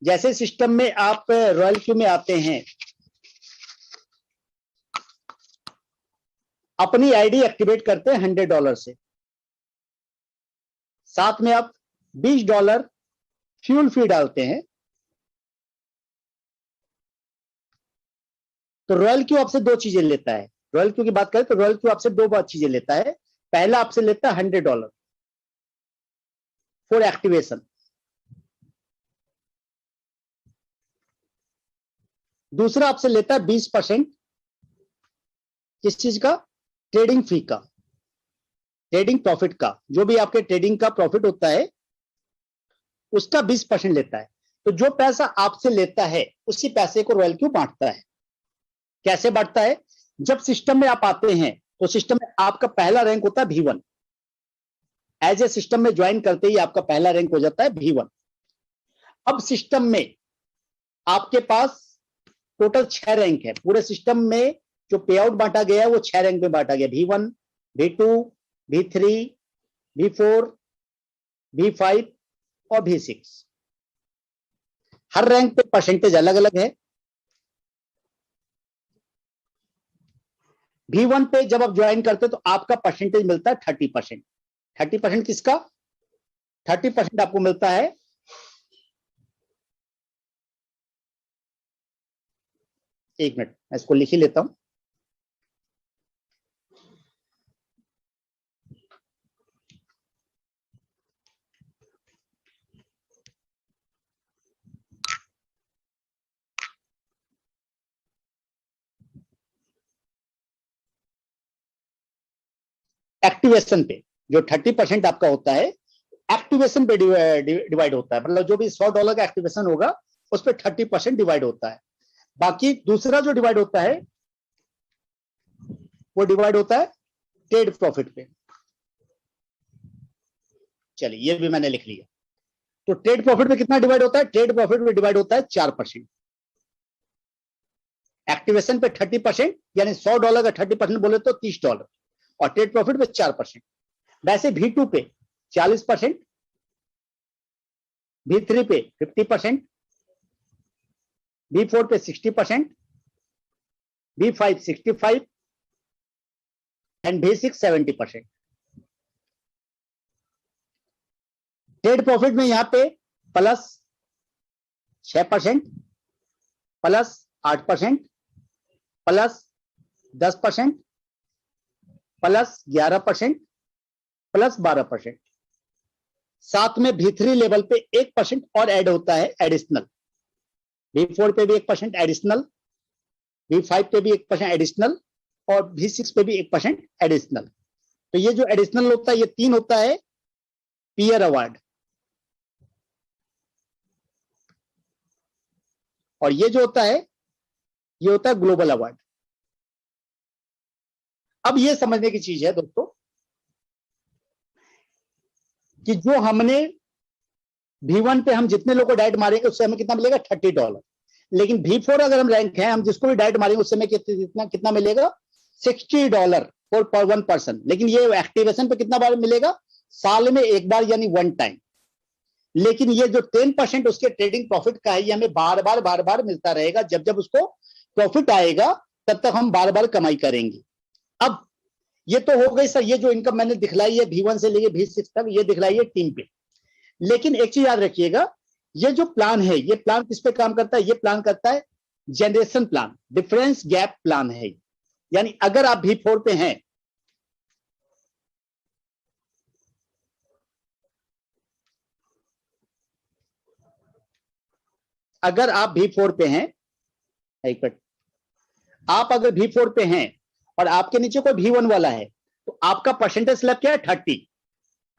जैसे सिस्टम में आप रॉयल क्यू में आते हैं, अपनी आईडी एक्टिवेट करते हैं $100 से, साथ में आप $20 फ्यूल फी डालते हैं, तो रॉयल क्यू आपसे दो चीजें लेता है। रॉयल क्यू की बात करें तो रॉयल क्यू आपसे दो चीजें लेता है। पहला आपसे लेता है $100 फॉर एक्टिवेशन, दूसरा आपसे लेता है 20% किस चीज का, ट्रेडिंग फी का, ट्रेडिंग प्रॉफिट का, जो भी आपके ट्रेडिंग का प्रॉफिट होता है उसका 20% लेता है। तो जो पैसा आपसे लेता है उसी पैसे को रॉयल क्यू बांटता है। कैसे बांटता है, जब सिस्टम में आप आते हैं तो सिस्टम में आपका पहला रैंक होता है V1, एज ए सिस्टम में ज्वाइन करते ही आपका पहला रैंक हो जाता है V1। अब सिस्टम में आपके पास टोटल 6 रैंक है, पूरे सिस्टम में जो पे आउट बांटा गया है वो 6 रैंक में बांटा गया, V1, V2, V3, V4, V5 और V6। हर रैंक पे परसेंटेज अलग अलग है। V1 पे जब आप ज्वाइन करते तो आपका परसेंटेज मिलता है 30%। 30% किसका, 30% आपको मिलता है एक मिनट मैं इसको लिख ही लेता हूं। एक्टिवेशन पे जो 30% आपका होता है, एक्टिवेशन पे डिवाइड होता है, मतलब जो भी $100 का एक्टिवेशन होगा उस पर 30% डिवाइड होता है। बाकी दूसरा जो डिवाइड होता है वो डिवाइड होता है ट्रेड प्रॉफिट पे। चलिए ये भी मैंने लिख लिया। तो ट्रेड प्रॉफिट में कितना डिवाइड होता है, ट्रेड प्रॉफिट में डिवाइड होता है 4%। एक्टिवेशन पे 30%, यानी $100 का 30% बोले तो $30, और ट्रेड प्रॉफिट पे 4%। वैसे V2 पे 40%, V3 पे 50%, V4 पे 60%, V5 65% and V6 70%। Trade profit में यहां पे plus 6%, plus 8%, plus 10%, plus 11%, plus 12%। साथ में V3 लेवल पे 1% और ऐड होता है एडिशनल। V4 पे भी 1% एडिशनल, V5 पे भी 1% एडिशनल और V6 पे भी 1% एडिशनल। तो ये जो एडिशनल होता है ये 3 होता है पीयर अवार्ड, और ये जो होता है ये होता है ग्लोबल अवार्ड। अब ये समझने की चीज है दोस्तों कि जो हमने V1 पे हम जितने लोगों को डायरेक्ट मारेंगे उससे हमें कितना मिलेगा, $30। लेकिन V4 अगर हम रैंक हैं, हम जिसको भी डायरेक्ट मारेंगे उससे हमें कितना कितना मिलेगा, $60 पर 1 पर्सन। लेकिन ये एक्टिवेशन पे कितना बार मिलेगा, साल में एक बार, यानी 1 टाइम। लेकिन ये जो 10% उसके ट्रेडिंग प्रॉफिट का है ये हमें बार बार मिलता रहेगा। जब जब उसको प्रॉफिट आएगा तब तक हम बार बार कमाई करेंगे। अब ये तो हो गई सर, ये जो इनकम मैंने दिखलाई है V1 से लेके V6 तक, ये दिखलाई है टीम पे। लेकिन एक चीज याद रखिएगा, ये जो प्लान है ये प्लान किस पे काम करता है, ये प्लान करता है generation plan, difference gap plan है। यानी अगर आप V4 पे हैं, अगर आप V4 पे हैं, एक मिनट, आप अगर V4 पे हैं और आपके नीचे कोई V1 वाला है तो आपका परसेंटेज स्लैब क्या है, 30।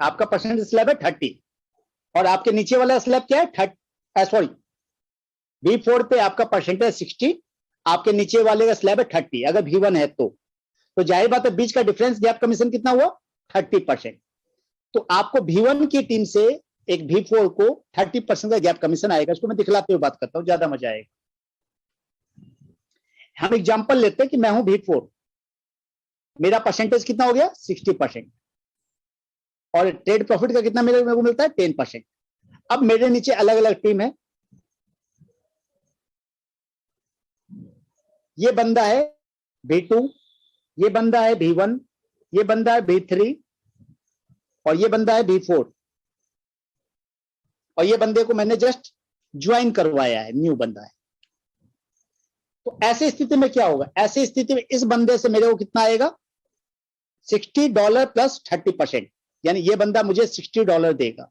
आपका परसेंटेज स्लैब है 30 और आपके नीचे वाला स्लैब क्या है, सॉरी, V4 पे आपका परसेंटेज 60, आपके नीचे वाले का स्लैब है 30 अगर V1 है तो जाहिर बात है बीच का डिफरेंस गैप कमीशन कितना हुआ, 30%। तो आपको V1 की टीम से एक V4 को 30% का गैप कमीशन आएगा। इसको मैं दिखलाते हुए बात करता हूं, ज्यादा मजा आएगा। हम एग्जांपल लेते हैं कि मैं हूं V4, मेरा परसेंटेज कितना हो गया, 60%, और ट्रेड प्रॉफिट का कितना मेरे को मिलता है, 10%। अब मेरे नीचे अलग अलग टीम है, ये बंदा है B2, ये बंदा है B1, ये बंदा है B3 और ये बंदा है B4 और ये बंदे को मैंने जस्ट ज्वाइन करवाया है, न्यू बंदा है। तो ऐसी स्थिति में क्या होगा? ऐसी स्थिति में इस बंदे से मेरे को कितना आएगा? $60 प्लस 30%, यानी ये बंदा मुझे $60 देगा।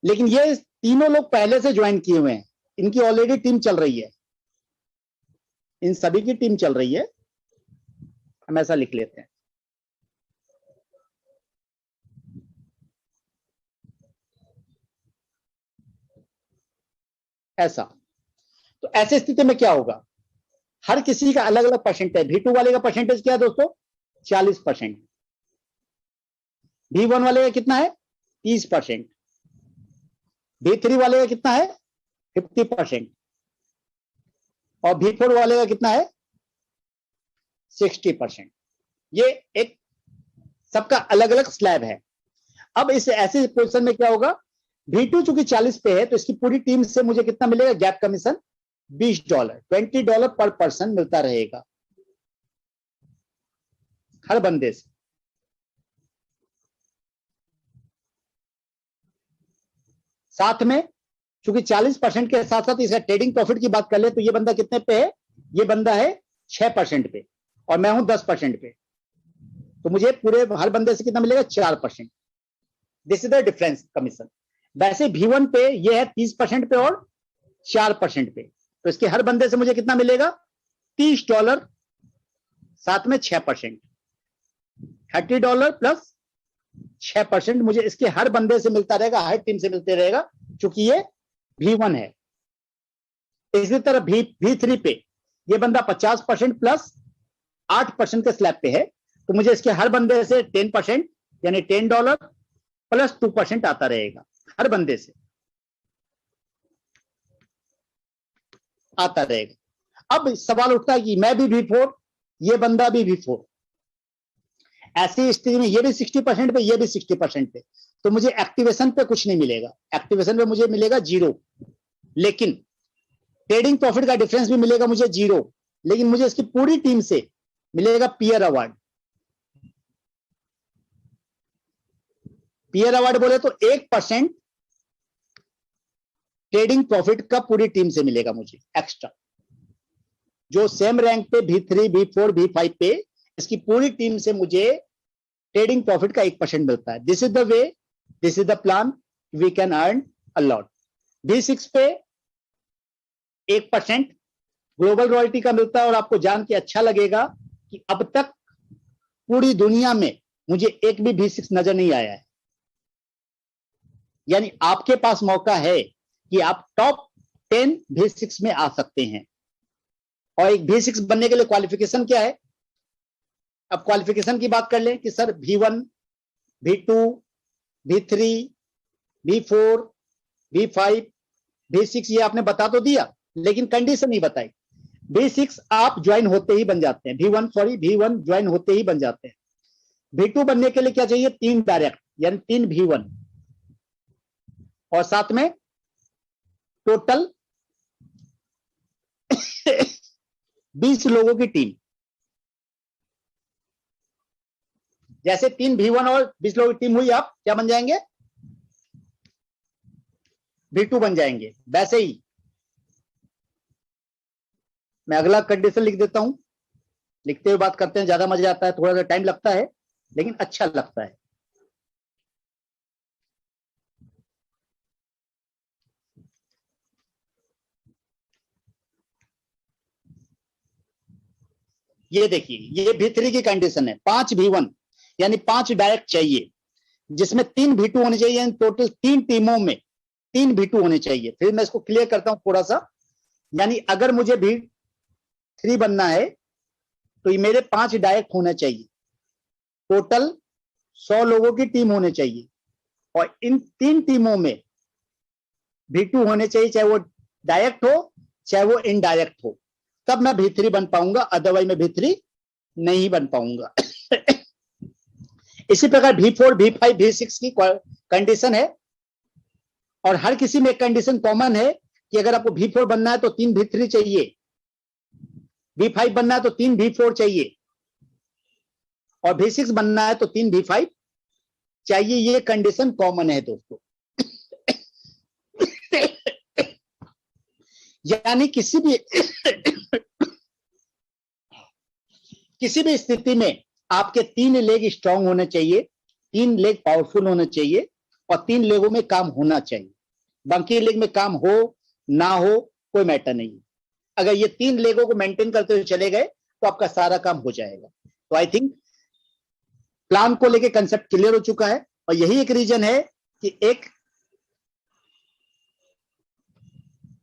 लेकिन ये तीनों लोग पहले से ज्वाइन किए हुए हैं, इनकी ऑलरेडी टीम चल रही है, इन सभी की टीम चल रही है। हम ऐसा लिख लेते हैं, ऐसा। तो ऐसी स्थिति में क्या होगा? हर किसी का अलग अलग परसेंटेज। B2 वाले का परसेंटेज क्या है दोस्तों? 40%। B1 वाले का कितना है? 30%। B3 वाले का कितना है? 50%। और B4 वाले का कितना है? 60%। ये एक सबका अलग अलग स्लैब है। अब इस ऐसी पोजीशन में क्या होगा? B2 चूंकि 40 पे है तो इसकी पूरी टीम से मुझे कितना मिलेगा? गैप कमीशन $20, $20 पर पर्सन मिलता रहेगा हर बंदे से। साथ में चूंकि 40% के साथ साथ इसका ट्रेडिंग प्रॉफिट की बात कर ले तो ये बंदा कितने पे है? ये बंदा है 6% पे और मैं हूं 10% पे, तो मुझे पूरे हर बंदे से कितना मिलेगा? 4%। This is the difference commission. वैसे B1 पे ये है 30% पे और 4% पे, तो इसके हर बंदे से मुझे कितना मिलेगा? $30, साथ में 6%, $30 प्लस 6% मुझे इसके हर बंदे से मिलता रहेगा, हर टीम से मिलते रहेगा, क्योंकि ये B1 है। इसी तरह B3 पे ये बंदा 50% प्लस 8% के स्लैब पे है, तो मुझे इसके हर बंदे से 10% यानी $10 प्लस 2% आता रहेगा, हर बंदे से आता रहेगा। अब सवाल उठता है कि मैं भी B4, ये बंदा भी B4, ऐसी स्थिति में ये भी 60% पे, ये भी 60% पे, तो मुझे एक्टिवेशन पे कुछ नहीं मिलेगा। एक्टिवेशन पे मुझे मिलेगा 0, लेकिन ट्रेडिंग प्रॉफिट का डिफरेंस भी मिलेगा मुझे 0, लेकिन मुझे इसकी पूरी टीम से मिलेगा पीयर अवार्ड। पीयर अवार्ड बोले तो 1% ट्रेडिंग प्रॉफिट का पूरी टीम से मिलेगा मुझे एक्स्ट्रा, जो सेम रैंक पे B3, B4, B5 पे इसकी पूरी टीम से मुझे ट्रेडिंग प्रॉफिट का 1% मिलता है। This is the way, this is the plan, we can earn a lot. B6 पे 1% ग्लोबल रॉयल्टी का मिलता है, और आपको जान के अच्छा लगेगा कि अब तक पूरी दुनिया में मुझे एक भी B6 नजर नहीं आया है। यानी आपके पास मौका है कि आप टॉप 10 B6 में आ सकते हैं। और एक B6 बनने के लिए क्वालिफिकेशन क्या है? अब क्वालिफिकेशन की बात कर लें कि sir B1, B2, B3, B4, B5, B6 ये आपने बता तो दिया, लेकिन कंडीशन नहीं बताई। B6 आप ज्वाइन होते ही बन जाते हैं, B1 ज्वाइन होते ही बन जाते हैं। B2 बनने के लिए क्या चाहिए? 3 डायरेक्ट, यानी 3 B1 और साथ में टोटल 20 लोगों की टीम। जैसे 3 B1 और 20 लोगों की टीम हुई, आप क्या बन जाएंगे? B2 बन जाएंगे। वैसे ही मैं अगला कंडीशन लिख देता हूं, लिखते हुए बात करते हैं, ज्यादा मजा आता है, थोड़ा सा टाइम लगता है लेकिन अच्छा लगता है। ये देखिए, ये B3 की कंडीशन है, 5 B1 यानी 5 डायरेक्ट चाहिए, जिसमें 3 B2 होने चाहिए, यानी टोटल 3 टीमों में 3 B2 होने चाहिए। फिर मैं इसको क्लियर करता हूं थोड़ा सा। यानी अगर मुझे B3 बनना है तो ये मेरे 5 डायरेक्ट होने चाहिए, टोटल 100 लोगों की टीम होने चाहिए, और इन 3 टीमों में B2 होने चाहिए, चाहे वो डायरेक्ट हो चाहे वो इनडायरेक्ट हो, तब मैं B3 बन पाऊंगा, अदरवाइज मैं B3 नहीं बन पाऊंगा। इसी प्रकार B4, B5, B6 की कंडीशन है, और हर किसी में एक कंडीशन कॉमन है कि अगर आपको V4 बनना है तो 3 V3 चाहिए, V5 बनना है तो 3 V4 चाहिए, और V6 बनना है तो 3 V5 चाहिए। ये कंडीशन कॉमन है दोस्तों। यानी किसी भी स्थिति में आपके 3 लेग स्ट्रांग होने चाहिए, 3 लेग पावरफुल होने चाहिए, और 3 लेगों में काम होना चाहिए। बाकी लेग में काम हो ना हो कोई मैटर नहीं। अगर ये 3 लेगों को मेंटेन करते हुए चले गए तो आपका सारा काम हो जाएगा। तो आई थिंक प्लान को लेके कंसेप्ट क्लियर हो चुका है, और यही एक रीजन है कि एक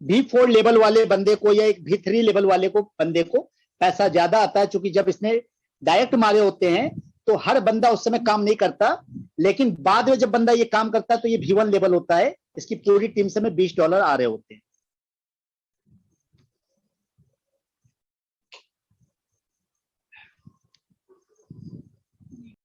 V4 लेवल वाले बंदे को या एक V3 लेवल वाले को बंदे को पैसा ज्यादा आता है, क्योंकि जब इसने डायरेक्ट मारे होते हैं तो हर बंदा उस समय काम नहीं करता, लेकिन बाद में जब बंदा ये काम करता है तो ये V1 लेवल होता है, इसकी पूरी टीम से में $20 आ रहे होते हैं।